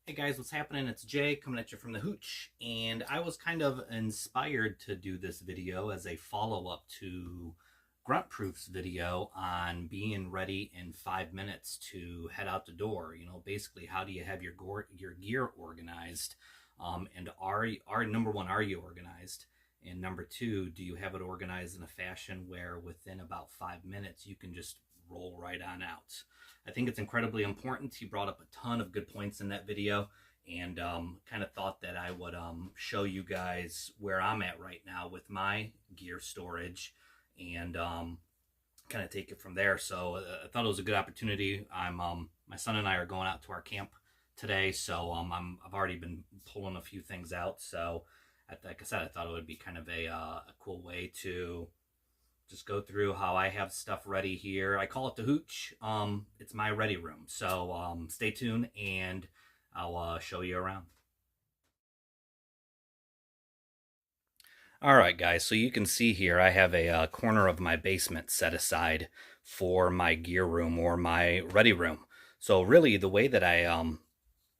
Hey guys, what's happening? It's Jay coming at you from the Hooch, and I was kind of inspired to do this video as a follow-up to Gruntproof's video on being ready in 5 minutes to head out the door. You know, basically, how do you have your gear organized? And are number one, are you organized? And number two, do you have it organized in a fashion where within about 5 minutes you can just roll right on out? I think it's incredibly important. He brought up a ton of good points in that video, and kind of thought that I would show you guys where I'm at right now with my gear storage, and kind of take it from there. So I thought it was a good opportunity. My son and I are going out to our camp today, so I've already been pulling a few things out. So like I said, I thought it would be kind of a cool way to just go through how I have stuff ready here. I call it the Hooch. It's my ready room. So stay tuned, and I'll show you around. All right, guys, so you can see here I have a corner of my basement set aside for my gear room or my ready room. So really the way that I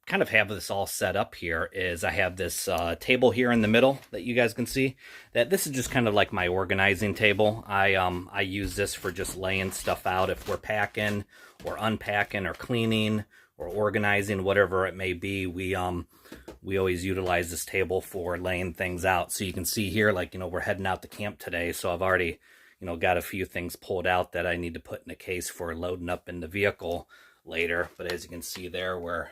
kind of have this all set up here is I have this table here in the middle that you guys can see. That this is just kind of like my organizing table. I use this for just laying stuff out if we're packing or unpacking or cleaning or organizing, whatever it may be. We always utilize this table for laying things out. So you can see here, like, we're heading out to camp today, so I've already got a few things pulled out that I need to put in a case for loading up in the vehicle later. But as you can see there, we're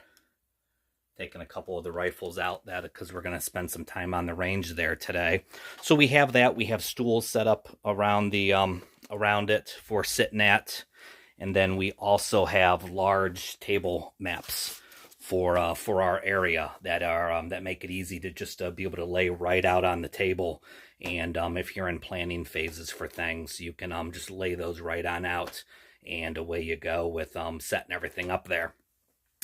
taking a couple of the rifles out, that because we're going to spend some time on the range there today. So we have that. We have stools set up around the around it for sitting at, and then we also have large table maps for our area that are that make it easy to just be able to lay right out on the table. And if you're in planning phases for things, you can just lay those right on out, and away you go with setting everything up there.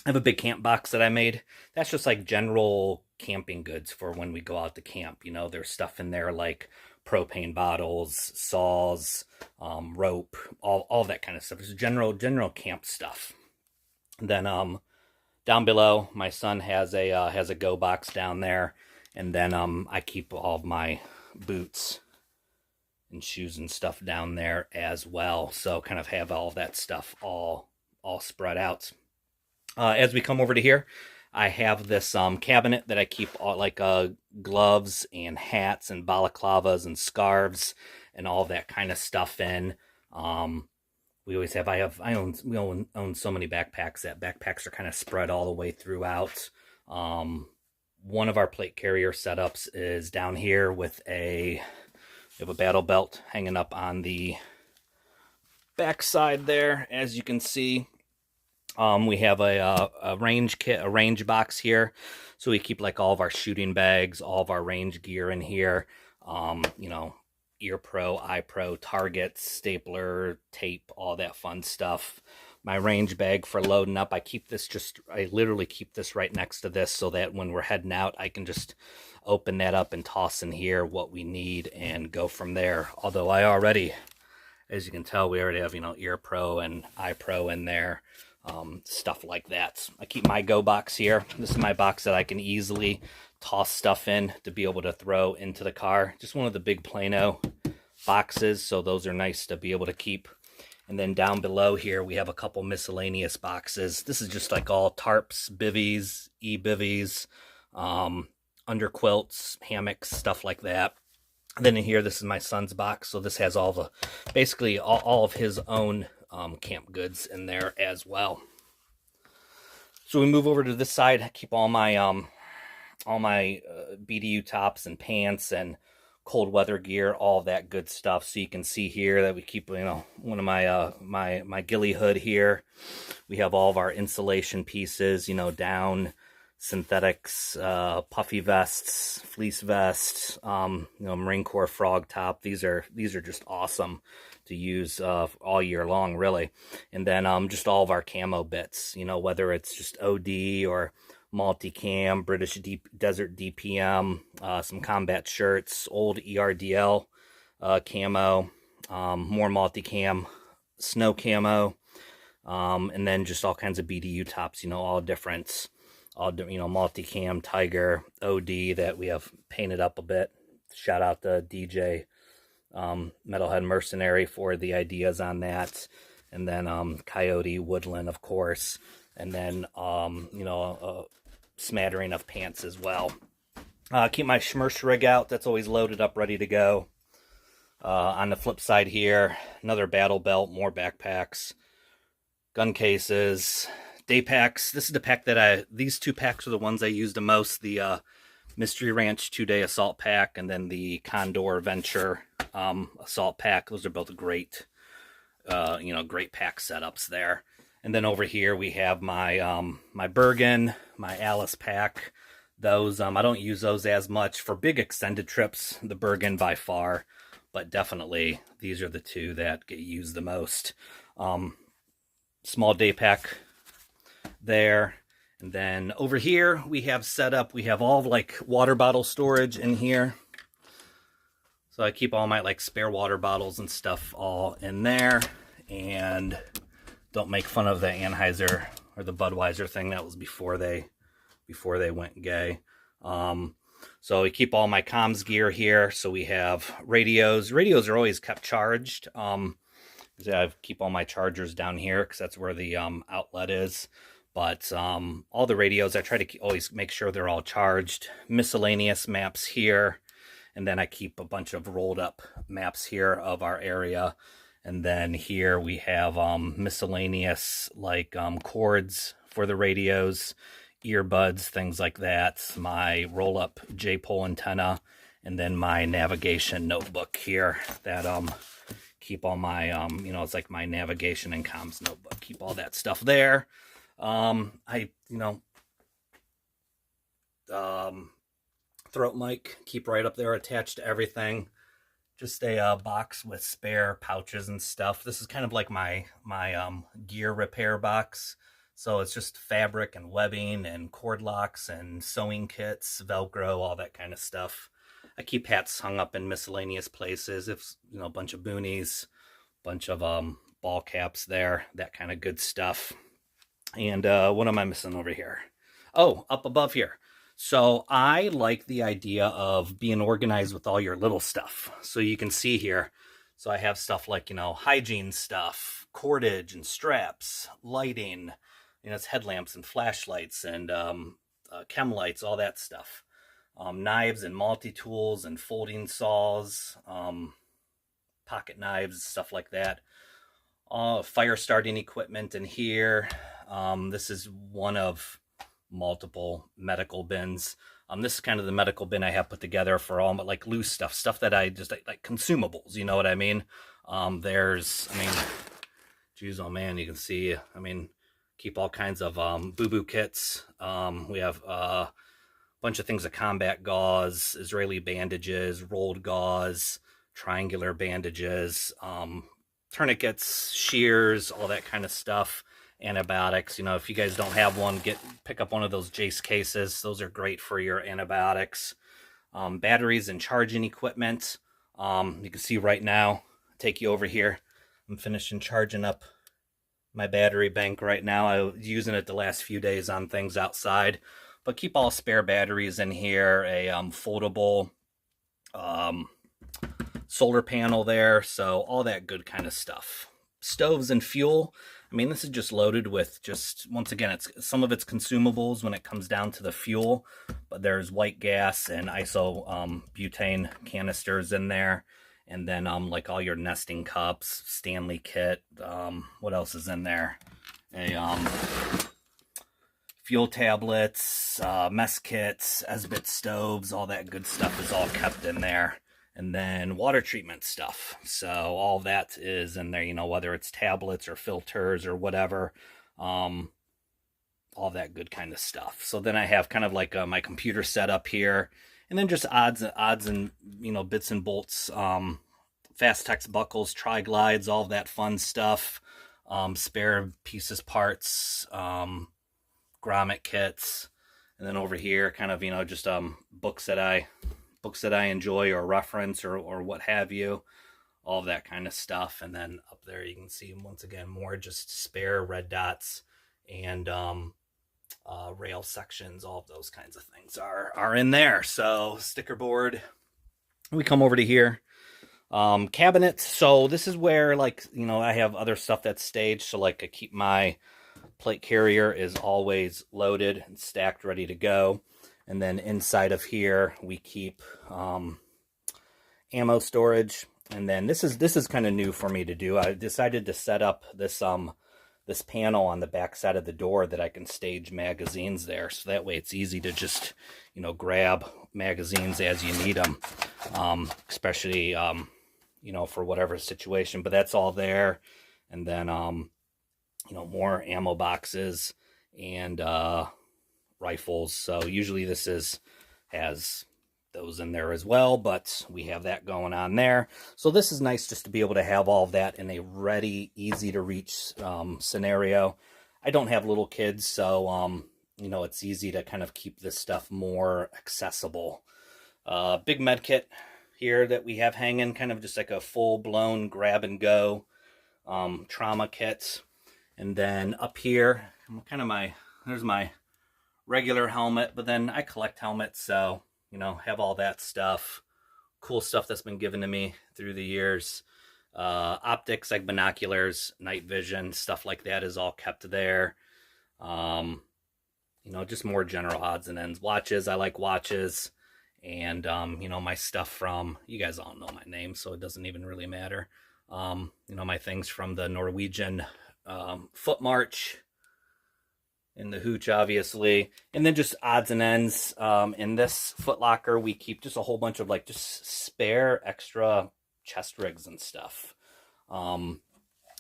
I have a big camp box that I made. That's just like general camping goods for when we go out to camp. There's stuff in there like propane bottles, saws, rope, all that kind of stuff. It's general camp stuff. And then down below, my son has a go box down there, and then I keep all of my boots and shoes and stuff down there as well. So kind of have all that stuff all spread out. As we come over to here, I have this cabinet that I keep all, like gloves and hats and balaclavas and scarves and all that kind of stuff in. We always have. We own so many backpacks that backpacks are kind of spread all the way throughout. One of our plate carrier setups is down here with we have a battle belt hanging up on the back side there, as you can see. We have a range kit, a range box here. So we keep like all of our shooting bags, all of our range gear in here. Ear Pro, Eye Pro, targets, stapler, tape, all that fun stuff. My range bag for loading up, I literally keep this right next to this, so that when we're heading out, I can just open that up and toss in here what we need and go from there. Although as you can tell, we already have, Ear Pro and Eye Pro in there. Stuff like that. I keep my go box here. This is my box that I can easily toss stuff in to be able to throw into the car. Just one of the big Plano boxes, so those are nice to be able to keep. And then down below here, we have a couple miscellaneous boxes. This is just like all tarps, bivvies, e-bivvies, underquilts, hammocks, stuff like that. And then in here, this is my son's box. So this has basically all of his own camp goods in there as well. So we move over to this side. I keep all my BDU tops and pants and cold weather gear, all that good stuff. So you can see here that we keep, one of my ghillie hood here. We have all of our insulation pieces, down, synthetics, puffy vests, fleece vests, Marine Corps frog top. These are just awesome to use all year long, really. And then just all of our camo bits, whether it's just OD or multicam, British Desert DPM, some combat shirts, old ERDL camo, more multicam, snow camo, and then just all kinds of BDU tops, all all, multicam, Tiger, OD that we have painted up a bit. Shout out to DJ Metalhead Mercenary for the ideas on that. And then Coyote, Woodland, of course. And then, a smattering of pants as well. Keep my Schmersh rig out. That's always loaded up, ready to go. On the flip side here, another battle belt, more backpacks, gun cases, day packs. This is the pack that these 2 packs are the ones I use the most. The Mystery Ranch 2-day assault pack, and then the Condor Venture assault pack. Those are both great, great pack setups there. And then over here we have my my Bergen, my Alice pack. Those I don't use those as much for big extended trips. The Bergen by far, but definitely these are the 2 that get used the most. Small day pack there. And then over here we have set up, we have all like water bottle storage in here. So I keep all my like spare water bottles and stuff all in there. And don't make fun of the Anheuser or the Budweiser thing. That was before they went gay. So we keep all my comms gear here. So we have radios. Radios are always kept charged. I keep all my chargers down here because that's where the outlet is. But all the radios, I try to always make sure they're all charged. Miscellaneous maps here. And then I keep a bunch of rolled up maps here of our area. And then here we have miscellaneous like cords for the radios, earbuds, things like that. My roll up J-pole antenna. And then my navigation notebook here that keep all my, it's like my navigation and comms notebook. Keep all that stuff there. Throat mic, keep right up there attached to everything. Just a box with spare pouches and stuff. This is kind of like my gear repair box. So it's just fabric and webbing and cord locks and sewing kits, Velcro, all that kind of stuff. I keep hats hung up in miscellaneous places. If, a bunch of boonies, bunch of ball caps there, that kind of good stuff. And what am I missing over here? Oh, up above here. So I like the idea of being organized with all your little stuff. So you can see here. So I have stuff like, hygiene stuff, cordage and straps, lighting, it's headlamps and flashlights and chem lights, all that stuff. Knives and multi-tools and folding saws, pocket knives, stuff like that. Fire starting equipment in here. This is one of multiple medical bins. This is kind of the medical bin I have put together for all like loose stuff that I just like consumables, you know what I mean? Geez, oh man, you can see, keep all kinds of boo-boo kits. We have a bunch of things of combat gauze, Israeli bandages, rolled gauze, triangular bandages, tourniquets, shears, all that kind of stuff. Antibiotics, if you guys don't have one, pick up one of those Jace cases. Those are great for your antibiotics. Batteries and charging equipment. You can see right now, take you over here. I'm finishing charging up my battery bank right now. I was using it the last few days on things outside, but keep all spare batteries in here. A foldable solar panel there. So all that good kind of stuff. Stoves and fuel. This is just loaded with once again, some of it's consumables when it comes down to the fuel, but there's white gas and iso butane canisters in there. And then like all your nesting cups, Stanley kit. What else is in there? Fuel tablets, mess kits, Esbit stoves, all that good stuff is all kept in there. And then water treatment stuff. So all that is in there, whether it's tablets or filters or whatever, all that good kind of stuff. So then I have kind of like my computer set up here, and then just odds and bits and bolts, fast text buckles, tri-glides, all that fun stuff, spare pieces, parts, grommet kits, and then over here kind of just books that I enjoy or reference or what have you, all that kind of stuff. And then up there you can see once again more just spare red dots and rail sections, all of those kinds of things are in there. So sticker board. We come over to here. Cabinets. So this is where, like, you know, I have other stuff that's staged. So like I keep my plate carrier is always loaded and stacked, ready to go. And then inside of here, we keep ammo storage. And then this is kind of new for me to do. I decided to set up this this panel on the back side of the door that I can stage magazines there. So that way it's easy to just, you know, grab magazines as you need them, especially, you know, for whatever situation. But that's all there. And then, you know, more ammo boxes and rifles. So usually this has those in there as well, but we have that going on there. So this is nice just to be able to have all of that in a ready, easy to reach scenario. I don't have little kids, so you know, it's easy to kind of keep this stuff more accessible. Big med kit here that we have hanging, kind of just like a full-blown grab and go trauma kit. And then up here, kind of there's my regular helmet, but then I collect helmets, so, you know, have all that stuff, cool stuff that's been given to me through the years. Optics like binoculars, night vision, stuff like that is all kept there. You know, just more general odds and ends. Watches, I like watches. And, you know, my stuff from, you guys all know my name, so it doesn't even really matter. You know, my things from the Norwegian foot march, in the hooch, obviously, and then just odds and ends. In this Foot Locker, we keep just a whole bunch of like just spare extra chest rigs and stuff.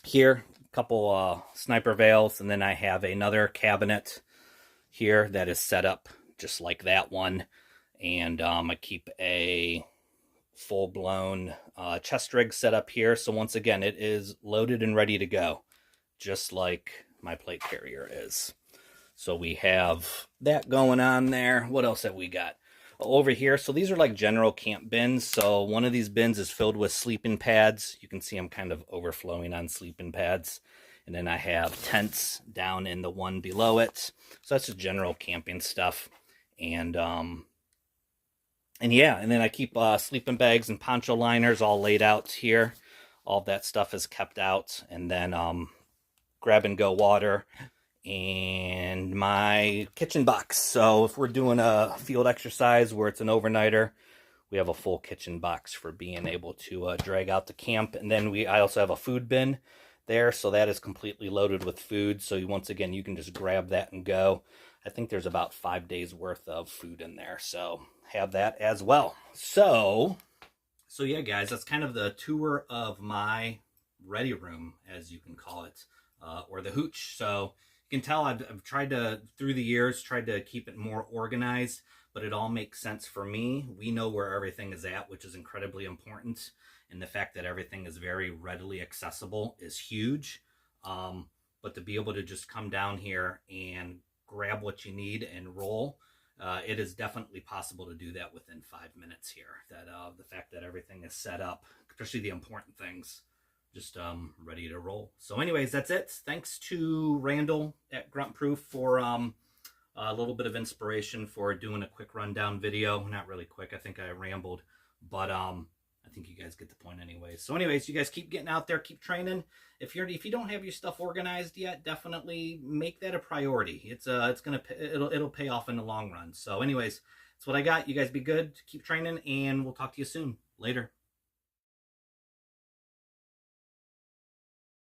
Here, a couple sniper veils, and then I have another cabinet here that is set up just like that one, and I keep a full-blown chest rig set up here. So once again, it is loaded and ready to go, just like my plate carrier is. So we have that going on there. What else have we got over here? So these are like general camp bins. So one of these bins is filled with sleeping pads. You can see I'm kind of overflowing on sleeping pads. And then I have tents down in the one below it. So that's just general camping stuff. And yeah, and then I keep sleeping bags and poncho liners all laid out here. All that stuff is kept out. And then grab and go water and my kitchen box. So if we're doing a field exercise where it's an overnighter, we have a full kitchen box for being able to drag out to camp. And then I also have a food bin there, so that is completely loaded with food. So once again, you can just grab that and go. I think there's about 5 days worth of food in there, so have that as well. So yeah, guys, that's kind of the tour of my ready room, as you can call it, or the hooch. So you can tell I've tried to, through the years, tried to keep it more organized, but it all makes sense for me. We know where everything is at, which is incredibly important. And the fact that everything is very readily accessible is huge. But to be able to just come down here and grab what you need and roll, it is definitely possible to do that within 5 minutes here. That the fact that everything is set up, especially the important things, just ready to roll. So anyways, that's it. Thanks to Randall at Gruntproof for a little bit of inspiration for doing a quick rundown video. Not really quick, I think I rambled, but I think you guys get the point anyways. So anyways, you guys keep getting out there, keep training. If you don't have your stuff organized yet, definitely make that a priority. It'll pay off in the long run. So anyways, that's what I got. You guys be good, keep training, and we'll talk to you soon. Later.